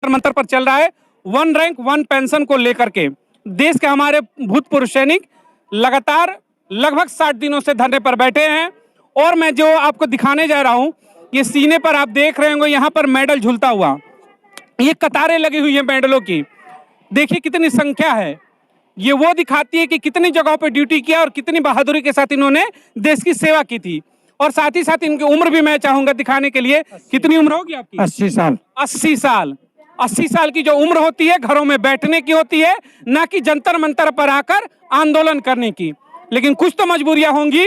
मंत्र पर चल रहा है, वन रैंक वन पेंशन को लेकर के देश के हमारे भूतपूर्व सैनिक लगातार लगभग 60 दिनों से धरने पर बैठे हैं। और मैं जो आपको दिखाने जा रहा हूं, ये सीने पर आप देख रहे होंगे, यहाँ पर मेडल झूलता हुआ, ये कतारें लगी हुई है मेडलों की। देखिए कितनी संख्या है, ये वो दिखाती है कि कितनी जगहों पर ड्यूटी किया और कितनी बहादुरी के साथ इन्होंने देश की सेवा की थी। और साथ ही साथ इनकी उम्र भी मैं चाहूंगा दिखाने के लिए। कितनी उम्र होगी आपकी? 80 साल। 80 साल। 80 साल की जो उम्र होती है घरों में बैठने की होती है, ना कि जंतर मंतर पर आकर आंदोलन करने की। लेकिन कुछ तो मजबूरियां होंगी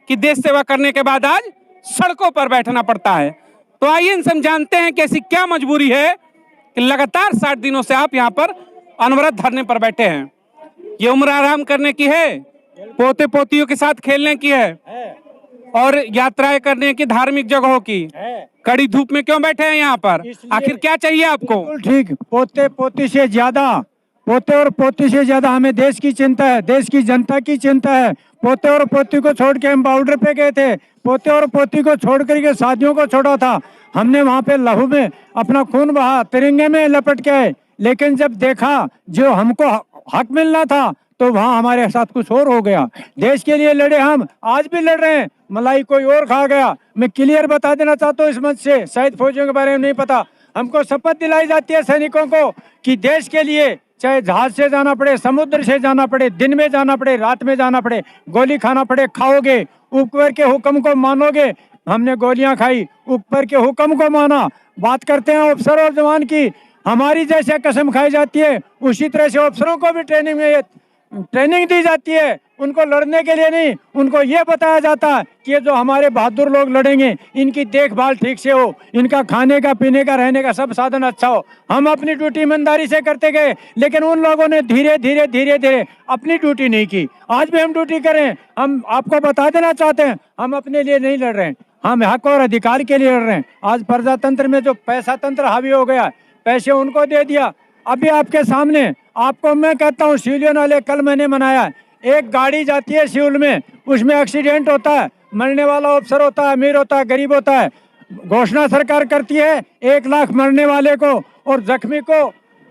कि देश सेवा करने के बाद आज सड़कों पर बैठना पड़ता है। तो आइए इनसे हम जानते हैं कि ऐसी क्या मजबूरी है कि लगातार 60 दिनों से आप यहाँ पर अनवरत धरने पर बैठे हैं। ये उम्र आराम करने की है, पोते पोतियों के साथ खेलने की है और यात्राएं करने की, धार्मिक जगहों की। कड़ी धूप में क्यों बैठे हैं यहाँ पर? आखिर क्या चाहिए आपको? ठीक, पोते पोती से ज्यादा, पोते और पोती से ज्यादा हमें देश की चिंता है, देश की जनता की चिंता है। पोते और पोती को छोड़ के हम बॉर्डर पे गए थे, पोते और पोती को छोड़ करके शादियों को छोड़ा था हमने, वहाँ पे लहू में अपना खून बहा, तिरंगे में लपट के आए। लेकिन जब देखा जो हमको हक मिलना था तो वहाँ हमारे साथ कुछ और हो गया। देश के लिए लड़े हम, आज भी लड़ रहे हैं, मलाई कोई और खा गया। मैं क्लियर बता देना चाहता हूँ इस मंच से, शायद फौजियों के बारे में नहीं पता, हमको शपथ दिलाई जाती है सैनिकों को कि देश के लिए चाहे जहाज से जाना पड़े, समुद्र से जाना पड़े, दिन में जाना पड़े, रात में जाना पड़े, गोली खाना पड़े, खाओगे, ऊपर के हुक्म को मानोगे। हमने गोलियां खाई, ऊपर के हुक्म को माना। बात करते हैं अफसर और जवान की, हमारी जैसे कसम खाई जाती है उसी तरह से अफसरों को भी ट्रेनिंग दी जाती है, उनको लड़ने के लिए नहीं, उनको ये बताया जाता है कि ये जो हमारे बहादुर लोग लड़ेंगे इनकी देखभाल ठीक से हो, इनका खाने का, पीने का, रहने का सब साधन अच्छा हो। हम अपनी ड्यूटी ईमानदारी से करते गए, लेकिन उन लोगों ने धीरे धीरे अपनी ड्यूटी नहीं की। आज भी हम ड्यूटी करें, हम आपको बता देना चाहते हैं हम अपने लिए नहीं लड़ रहे हैं, हम हक और अधिकार के लिए लड़ रहे हैं। आज प्रजातंत्र में जो पैसा तंत्र हावी हो गया, पैसे उनको दे दिया। अभी आपके सामने आपको मैं कहता हूँ, सिविलियन वाले कल मैंने मनाया, एक गाड़ी जाती है सिविल में, उसमें एक्सीडेंट होता है, मरने वाला अफसर होता है, अमीर होता है, गरीब होता है, घोषणा सरकार करती है 1 लाख मरने वाले को और जख्मी को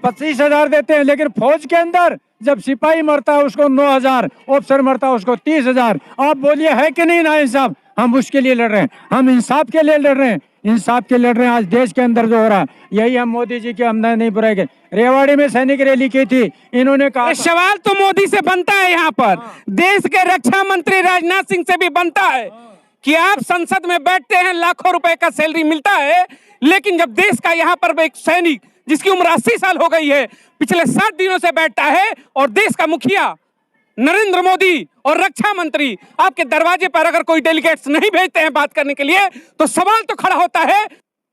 25,000 देते हैं। लेकिन फौज के अंदर जब सिपाही मरता है उसको 9,000, अफसर मरता है उसको 30,000। आप बोलिए है कि नहीं ना इंसाफ? हम उसके लिए लड़ रहे हैं, हम इंसाफ के लिए लड़ रहे हैं, इंसाफ के लड़ रहे हैं। आज देश के अंदर जो हो रहा है, यही हम मोदी जी के हमने नहीं बुराएंगे। रेवाड़ी में सैनिक रैली की थी, इन्होंने कहा सवाल तो मोदी से बनता है यहाँ पर, देश के रक्षा मंत्री राजनाथ सिंह से भी बनता है कि आप संसद में बैठते हैं, लाखों रुपए का सैलरी मिलता है, लेकिन जब देश का यहाँ पर एक सैनिक जिसकी उम्र 80 साल हो गई है पिछले 60 दिनों से बैठता है और देश का मुखिया नरेंद्र मोदी और रक्षा मंत्री आपके दरवाजे पर अगर कोई डेलीगेट्स नहीं भेजते हैं बात करने के लिए, तो सवाल तो खड़ा होता है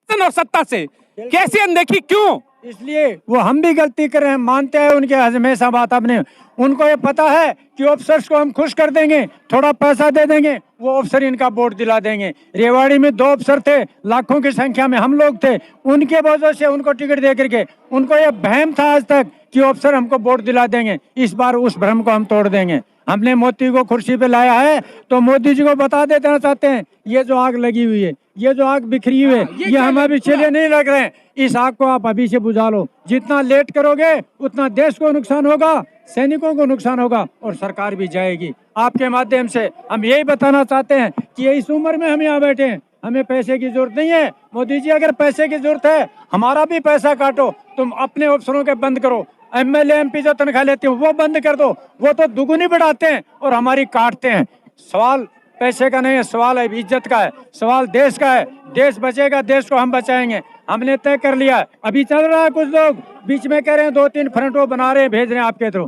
और सत्ता से कैसी अनदेखी क्यों? इसलिए वो हम भी गलती कर रहे हैं, मानते हैं उनके हमेशा बात। अपने उनको ये पता है कि अफसर्स को हम खुश कर देंगे, थोड़ा पैसा दे देंगे, वो अफसर इनका वोट दिला देंगे। रेवाड़ी में 2 अफसर थे, लाखों की संख्या में हम लोग थे, उनके वजह से उनको टिकट दे करके उनको ये वहम था आज तक कि अफसर हमको वोट दिला देंगे। इस बार उस भ्रम को हम तोड़ देंगे। हमने मोदी को कुर्सी पे लाया है तो मोदी जी को बता देना चाहते हैं, ये जो आग लगी हुई है, ये जो आग बिखरी हुई है, ये हम अभी चलिए नहीं लग रहे हैं। इस आग को आप अभी से बुझा लो। जितना लेट करोगे उतना देश को नुकसान होगा, सैनिकों को नुकसान होगा और सरकार भी जाएगी। आपके माध्यम से हम यही बताना चाहते हैं कि इस उम्र में हम यहाँ बैठे हैं, हमें पैसे की जरूरत नहीं है। मोदी जी अगर पैसे की जरूरत है, हमारा भी पैसा काटो, तुम अपने अफसरों के बंद करो, एमएलए एमपी जो तनख्वाह लेते हो वो बंद कर दो, वो तो दुगुनी बढ़ाते हैं और हमारी काटते हैं। सवाल पैसे का नहीं है, सवाल है इज्जत का है, सवाल देश का है। देश बचेगा, देश को हम बचाएंगे। हमने तय कर लिया। अभी चल रहा है, कुछ लोग बीच में कह रहे हैं 2-3 फ्रंट वो बना रहे हैं, भेज रहे हैं आपके थ्रू,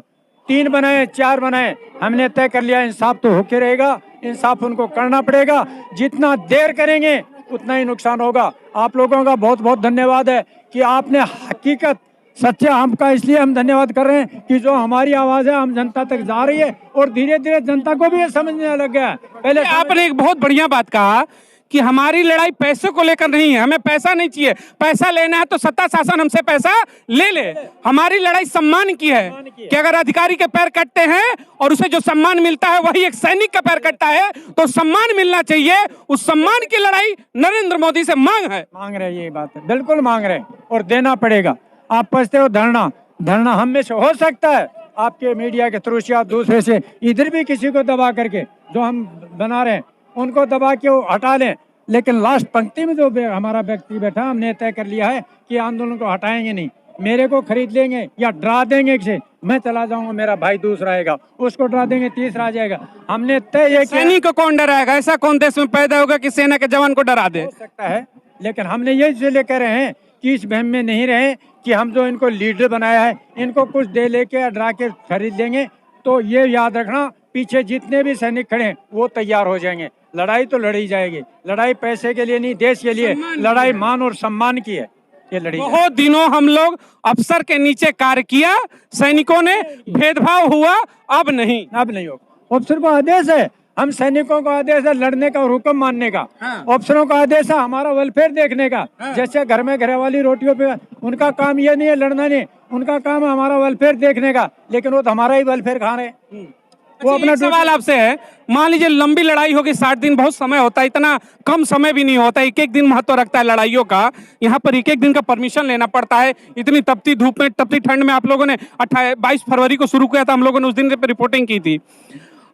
3 बनाए 4 बनाए। हमने तय कर लिया इंसाफ तो होके रहेगा, इंसाफ उनको करना पड़ेगा। जितना देर करेंगे उतना ही नुकसान होगा। आप लोगों का बहुत बहुत धन्यवाद है कि आपने हकीकत सच्चा हमका, इसलिए हम धन्यवाद कर रहे हैं कि जो हमारी आवाज है हम जनता तक जा रही है और धीरे धीरे जनता को भी ये समझने लग गया है। पहले आपने एक बहुत बढ़िया बात कहा कि हमारी लड़ाई पैसे को लेकर नहीं है, हमें पैसा नहीं चाहिए, पैसा लेना है तो सत्ता शासन हमसे पैसा ले ले। हमारी लड़ाई सम्मान की है कि अगर अधिकारी के पैर कटते हैं और उसे जो सम्मान मिलता है वही एक सैनिक का पैर कटता है, तो सम्मान मिलना चाहिए। उस सम्मान की लड़ाई नरेंद्र मोदी से मांग है। मांग रहे, ये बात है, बिल्कुल मांग रहे और देना पड़ेगा। आप पूछते हो धरना, धरना हम में से हो सकता है आपके मीडिया के थ्रू से या दूसरे से, इधर भी किसी को दबा करके जो हम बना रहे हैं उनको दबा के वो हटा लें, लेकिन लास्ट पंक्ति में जो हमारा व्यक्ति बैठा, हमने तय कर लिया है कि आंदोलन को हटाएंगे नहीं। मेरे को खरीद लेंगे या डरा देंगे कि मैं चला जाऊंगा, मेरा भाई दूसरा आएगा, उसको डरा देंगे, तीसरा आ जाएगा। हमने तय किया। सैनिक को कौन डराएगा? ऐसा कौन देश में पैदा होगा कि सेना के जवान को डरा दे? हो सकता है, लेकिन हमने ये इसलिए कह रहे हैं कि इस वहम में नहीं रहे कि हम जो इनको लीडर बनाया है इनको कुछ दे लेके डरा के खरीद लेंगे। तो ये याद रखना, पीछे जितने भी सैनिक खड़े हैं वो तैयार हो जाएंगे। लड़ाई तो लड़ी जाएगी, लड़ाई पैसे के लिए नहीं, देश के लिए लड़ाई, मान और सम्मान की है ये लड़ी। बहुत दिनों हम लोग अफसर के नीचे कार्य किया, सैनिकों ने भेदभाव हुआ, अब नहीं होगा। अफसर को आदेश है, हम सैनिकों का आदेश है लड़ने का और हुक्म मानने का। अफसरों का आदेश है हमारा वेलफेयर देखने का। जैसे घर में घरेवाली रोटियों पे, उनका काम ये नहीं है लड़ना नहीं, उनका काम है हमारा वेलफेयर देखने का, लेकिन वो तो हमारा ही वेलफेयर खा रहे हैं। वो अपना सवाल आपसे है, मान लीजिए लंबी लड़ाई होगी, 60 दिन बहुत समय होता है, इतना कम समय भी नहीं होता, एक एक दिन महत्व रखता है लड़ाइयों का। यहाँ पर एक एक दिन का परमिशन लेना पड़ता है, इतनी तपती धूप में, तपती ठंड में। आप लोगों ने 22 फरवरी को शुरू किया था, हम लोगों ने उस दिन पे रिपोर्टिंग की थी।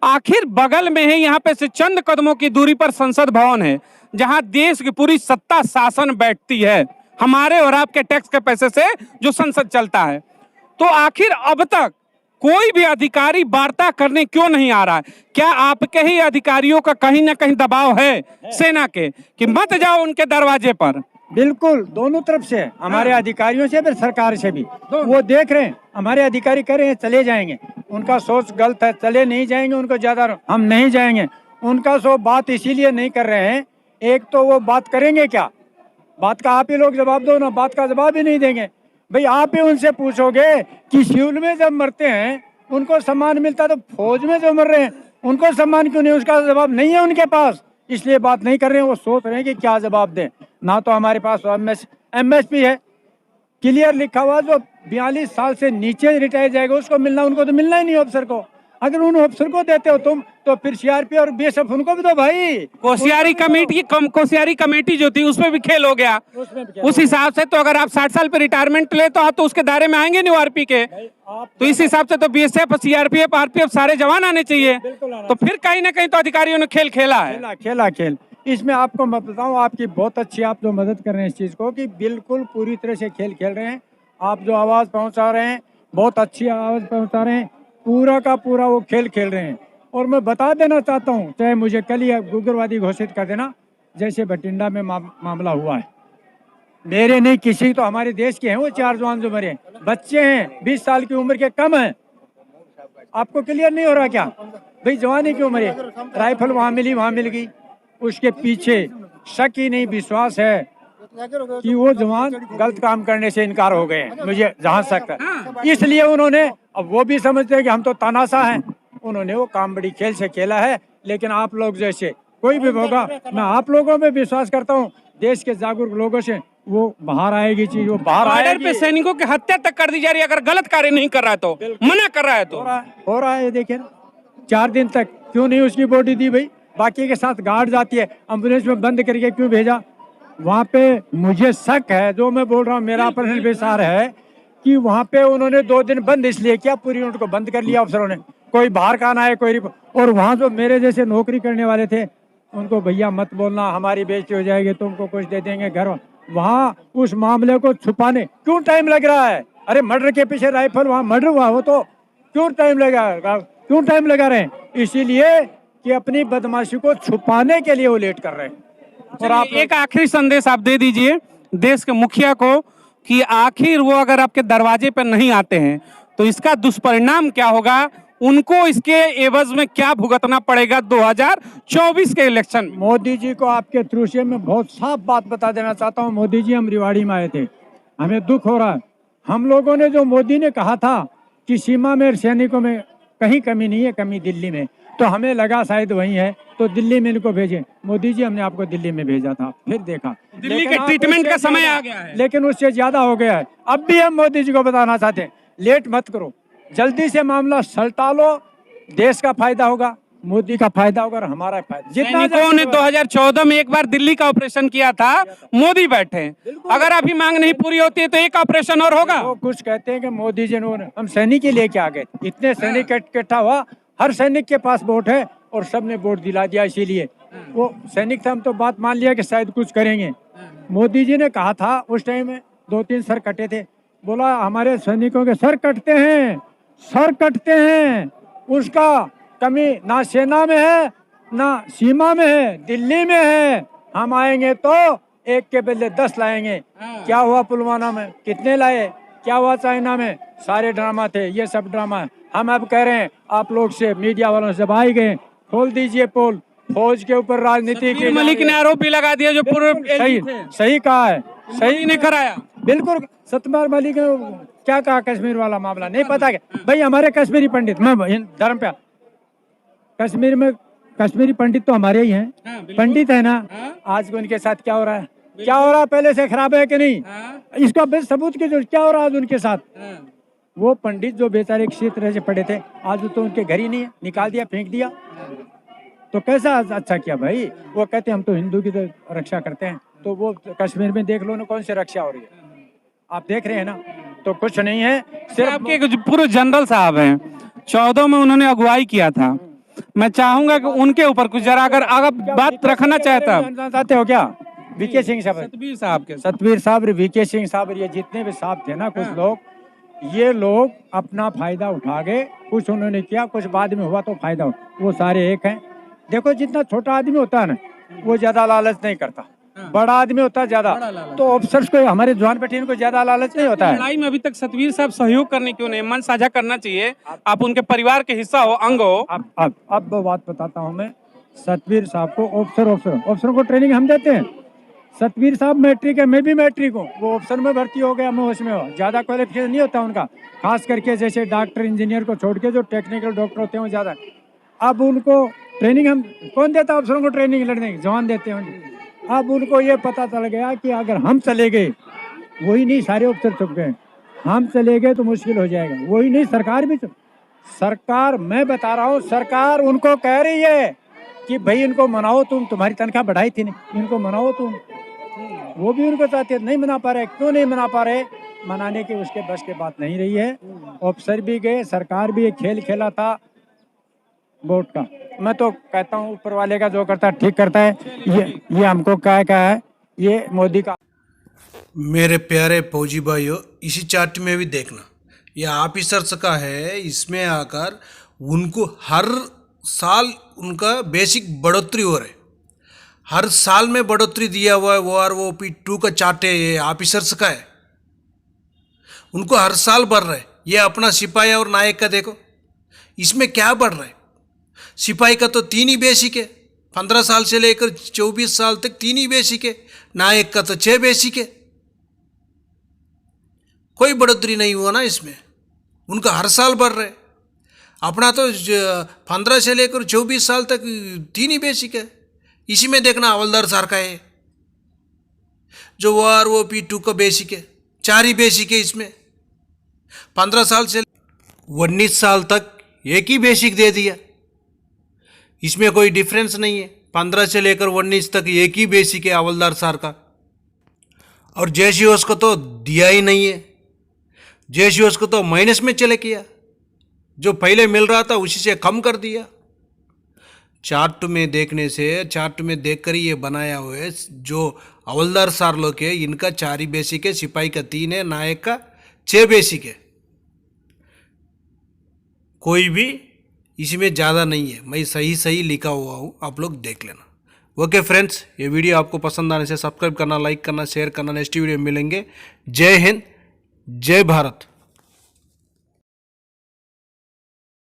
आखिर बगल में है, यहाँ पे से चंद कदमों की दूरी पर संसद भवन है, जहाँ देश की पूरी सत्ता शासन बैठती है, हमारे और आपके टैक्स के पैसे से जो संसद चलता है। तो आखिर अब तक कोई भी अधिकारी वार्ता करने क्यों नहीं आ रहा है? क्या आपके ही अधिकारियों का कहीं ना कहीं दबाव है सेना के कि मत जाओ उनके दरवाजे पर? बिल्कुल, दोनों तरफ से, हमारे अधिकारियों से फिर सरकार से भी। वो देख रहे हैं, हमारे अधिकारी कह रहे हैं चले जाएंगे, उनका सोच गलत है, चले नहीं जाएंगे, उनको ज्यादा हम नहीं जाएंगे। उनका सो बात इसीलिए नहीं कर रहे हैं, एक तो वो बात करेंगे क्या, बात का आप ही लोग जवाब दो ना, बात का जवाब ही नहीं देंगे। भाई आप ही उनसे पूछोगे कि सिविल में जब मरते हैं उनको सम्मान मिलता, तो फौज में जो मर रहे हैं उनको सम्मान क्यों नहीं? उसका जवाब नहीं है उनके पास, इसलिए बात नहीं कर रहे हैं। वो सोच रहे हैं कि क्या जवाब दें। ना तो हमारे पास MSP है, क्लियर लिखा हुआ, जो 42 साल से नीचे रिटायर जाएगा उसको मिलना, उनको तो मिलना ही नहीं अफसर को। अगर उन अफसर को देते हो तुम, तो फिर CRP और BSF उनको भी दो भाई। कोसियारी कमेटी जो थी उसमें भी खेल हो गया उस हिसाब से। तो अगर आप 60 साल पे रिटायरमेंट ले तो उसके दायरे में आएंगे नहीं RP के, तो इस हिसाब से तो BSF, CRPF, RPF सारे जवान आने चाहिए। तो फिर कहीं ना कहीं तो अधिकारियों ने खेल खेला है। खेल इसमें आपको मैं बताऊं, आपकी बहुत अच्छी, आप जो मदद कर रहे हैं इस चीज को, कि बिल्कुल पूरी तरह से खेल खेल रहे हैं। आप जो आवाज पहुंचा रहे हैं, बहुत अच्छी आवाज पहुंचा रहे हैं, पूरा का पूरा वो खेल खेल रहे हैं। और मैं बता देना चाहता हूं, चाहे मुझे कल ही उग्रवादी घोषित कर देना, जैसे बठिंडा में मामला हुआ है, मेरे नहीं किसी, तो हमारे देश के हैं वो 4 जवान जो मरे, बच्चे हैं 20 साल की उम्र के कम हैं। आपको क्लियर नहीं हो रहा क्या? भाई जवानी क्यों मरे? राइफल वहां मिली, वहां मिल गई, उसके पीछे शक ही नहीं, विश्वास है कि वो जवान गलत काम करने से इनकार हो गए हैं, मुझे जहां शक है। इसलिए उन्होंने, अब वो भी समझते हैं कि हम तो तानाशाह हैं, उन्होंने वो काम बड़ी खेल से खेला है। लेकिन आप लोग जैसे कोई भी होगा, मैं आप लोगों पे विश्वास करता हूँ, देश के जागरूक लोगों से वो बाहर आएगी चीज, वो बाहर आएगी। पे सैनिकों की हत्या तक कर दी जा रही है, अगर गलत कार्य नहीं कर रहा है तो, मना कर रहा है तो हो रहा है। देखिए 4 दिन तक क्यों नहीं उसकी बॉडी दी भाई? बाकी के साथ गार्ड जाती है, एम्बुलेंस में बंद करके क्यों भेजा? वहाँ पे मुझे शक है, जो मैं बोल रहा हूँ मेरा पर्सनल विचार है, कि वहाँ पे उन्होंने 2 दिन बंद इसलिए किया, पूरी यूनिट को बंद कर लिया अफसरों ने, कोई बाहर का ना है कोई। और वहाँ जो मेरे जैसे नौकरी करने वाले थे उनको, भैया मत बोलना हमारी बेइज्जती हो जाएगी, तुमको कुछ दे देंगे घर। वहाँ उस मामले को छुपाने क्यों टाइम लग रहा है? अरे मर्डर के पीछे राइफल, वहाँ मर्डर हुआ हो तो क्यों टाइम लगा रहे हैं? इसीलिए कि अपनी बदमाशी को छुपाने के लिए वो लेट कर रहे हैं। और आप एक आखिरी संदेश आप दे दीजिए देश के मुखिया को, कि आखिर वो अगर आपके दरवाजे पर नहीं आते हैं तो इसका दुष्परिणाम क्या होगा, उनको इसके एवज में क्या भुगतना पड़ेगा 2024 के इलेक्शन? मोदी जी को आपके थ्रू से मैं बहुत साफ बात बता देना चाहता हूँ। मोदी जी, हम रिवाड़ी में आए थे, हमें दुख हो रहा है। हम लोगों ने, जो मोदी ने कहा था कि सीमा में सैनिकों में कहीं कमी नहीं है, कमी दिल्ली में, तो हमें लगा शायद वही है, तो दिल्ली में इनको भेजे। मोदी जी, हमने आपको दिल्ली में भेजा था, फिर देखा दिल्ली के ट्रीटमेंट का समय आ गया है, लेकिन उससे ज्यादा हो गया है। अब भी हम मोदी जी को बताना चाहते हैं, लेट मत करो, जल्दी से मामला सलटा लो, देश का फायदा होगा, मोदी का फायदा होगा और हमारा फायदा। जितना सैनिकों ने 2014 में एक बार दिल्ली का ऑपरेशन किया था, मोदी बैठे। अगर अभी मांग नहीं पूरी होती है तो एक ऑपरेशन और होगा। वो कुछ कहते हैं कि मोदी जी ने, हम सैनिक ही लेके आ गए, इतने सैनिक इकट्ठा हुआ, हर सैनिक के पास वोट है और सबने वोट दिला दिया, इसीलिए वो सैनिक थे। हम तो बात मान लिया कि शायद कुछ करेंगे। मोदी जी ने कहा था उस टाइम में 2-3 सर कटे थे, बोला हमारे सैनिकों के सर कटते हैं, सर कटते हैं, उसका कमी ना सेना में है ना सीमा में है, दिल्ली में है। हम आएंगे तो एक के बदले 10 लाएंगे। क्या हुआ पुलवामा में, कितने लाए? क्या हुआ चाइना में? सारे ड्रामा थे, ये सब ड्रामा है। हम अब कह रहे हैं आप लोग से, मीडिया वालों से, भाई गए खोल दीजिए पोल, फौज के ऊपर राजनीति की। मलिक ने आरोप भी लगा दिया जो पूर्व सही सही कहा है, सही ने कराया। बिल्कुल। सत्यपाल मलिक ने क्या कहा, कश्मीर वाला मामला नहीं पता क्या? भाई हमारे कश्मीरी पंडित, मैं धर्म पे, कश्मीर में कश्मीरी पंडित तो हमारे ही हैं, पंडित है ना। आज उनके साथ क्या हो रहा है, क्या हो रहा है, पहले से खराब है कि नहीं? इसका बेस सबूत की क्या हो रहा है आज उनके साथ? वो पंडित जो बेचारे किसी तरह से पड़े थे, आज तो उनके घर ही नहीं है, निकाल दिया, फेंक दिया। तो कैसा अच्छा किया भाई? वो कहते हम तो हिंदू की तो रक्षा करते हैं, तो वो कश्मीर में देख लो ना कौन सी रक्षा हो रही है, आप देख रहे हैं ना। तो कुछ नहीं है, सिर्फ आपके कुछ पूर्व जनरल साहब हैं, 14 में उन्होंने अगुवाई किया था। मैं चाहूंगा कि उनके ऊपर कुछ जरा अगर बात रखना चाहते हो क्या? वीके सिंह साहब, सतबीर साहब के, सतबीर साहब, वीके सिंह साहब, ये जितने भी साहब थे ना, कुछ लोग, ये लोग अपना फायदा उठा गए। कुछ उन्होंने किया, कुछ बाद में हुआ तो फायदा हुआ। वो सारे एक हैं। देखो जितना छोटा आदमी होता है ना, वो ज्यादा लालच नहीं करता, बड़ा आदमी होता है ज्यादा। तो ऑफिसर्स को, हमारे जवान बेटियों को ज्यादा लालच नहीं होता है। लड़ाई में अभी तक सतबीर साहब सहयोग करने क्यों नहीं? मन साझा करना चाहिए, आप उनके परिवार के हिस्सा हो, अंग हो। अब बात बताता हूँ मैं। सतबीर साहब को ऑफिसरों को ट्रेनिंग हम देते हैं। सतबीर साहब मैट्रिक है, मैं भी मैट्रिक हूँ, वो ऑफिसर में भर्ती हो गया, मैं उसमें हो। ज्यादा क्वालिफिकेशन नहीं होता उनका, खास करके जैसे डॉक्टर इंजीनियर को छोड़ के जो टेक्निकल डॉक्टर होते हैं वो ज्यादा। अब उनको ट्रेनिंग हम, कौन देता है अफसरों को ट्रेनिंग? लड़ने की जवान देते हैं। अब उनको ये पता चल गया कि अगर हम चले गए, वही नहीं, सारे अफसर चुप गए, हम चले गए तो मुश्किल हो जाएगा। वही नहीं, सरकार भी सरकार, मैं बता रहा हूँ, सरकार उनको कह रही है कि भाई इनको मनाओ, तुम्हारी तनख्वाह बढ़ाई थी नहीं, इनको मनाओ तुम। वो भी उनको चाहते, नहीं मना पा रहे। क्यों नहीं मना पा रहे? मनाने की उसके बस की बात नहीं रही है। अफसर भी गए, सरकार भी एक खेल खेला था वोट का। मैं तो कहता हूँ ऊपर वाले का जो करता है ठीक करता है। ये हमको क्या है, ये मोदी का। मेरे प्यारे फौजी भाइयों, इसी चार्ट में भी देखना, ये ऑफिसर्स का है। इसमें आकर उनको हर साल उनका बेसिक बढ़ोतरी हो रहा है, हर साल में बढ़ोतरी दिया हुआ है। OROP2 का चार्ट है, ये ऑफिसर्स का है, उनको हर साल बढ़ रहा है। ये अपना सिपाही और नायक का देखो, इसमें क्या बढ़ रहा है? सिपाही का तो 3 ही बेसिक है, 15 साल से लेकर 24 साल तक 3 ही बेसिक है। नायक का तो 6 बेसिक है। कोई बढ़ोतरी नहीं हुआ ना इसमें, उनका हर साल बढ़ रहा है। अपना तो 15 से लेकर 24 साल तक 3 ही बेसिक है। इसी में देखना हवलदार सर का है, जो OROP2 का बेसिक है, 4 ही बेसिक है। इसमें 15 साल से 19 साल तक एक ही बेसिक दे दिया, इसमें कोई डिफरेंस नहीं है। 15 से लेकर 19 तक एक ही बेसिक है हवलदार सर का। और JCOs को तो दिया ही नहीं है, JCOs को तो माइनस में चले किया, जो पहले मिल रहा था उसी से कम कर दिया। चार्ट में देखने से, चार्ट में देखकर ही ये बनाया हुआ है। जो हवलदार सर लोग है, इनका 4 ही बेसिक है, सिपाही का 3 है, नायक का 6 बेसिक है। कोई भी इसमें ज़्यादा नहीं है। मैं सही लिखा हुआ हूँ, आप लोग देख लेना। ओके फ्रेंड्स, ये वीडियो आपको पसंद आने से सब्सक्राइब करना, लाइक करना, शेयर करना। नेक्स्ट वीडियो में मिलेंगे। जय हिंद, जय भारत।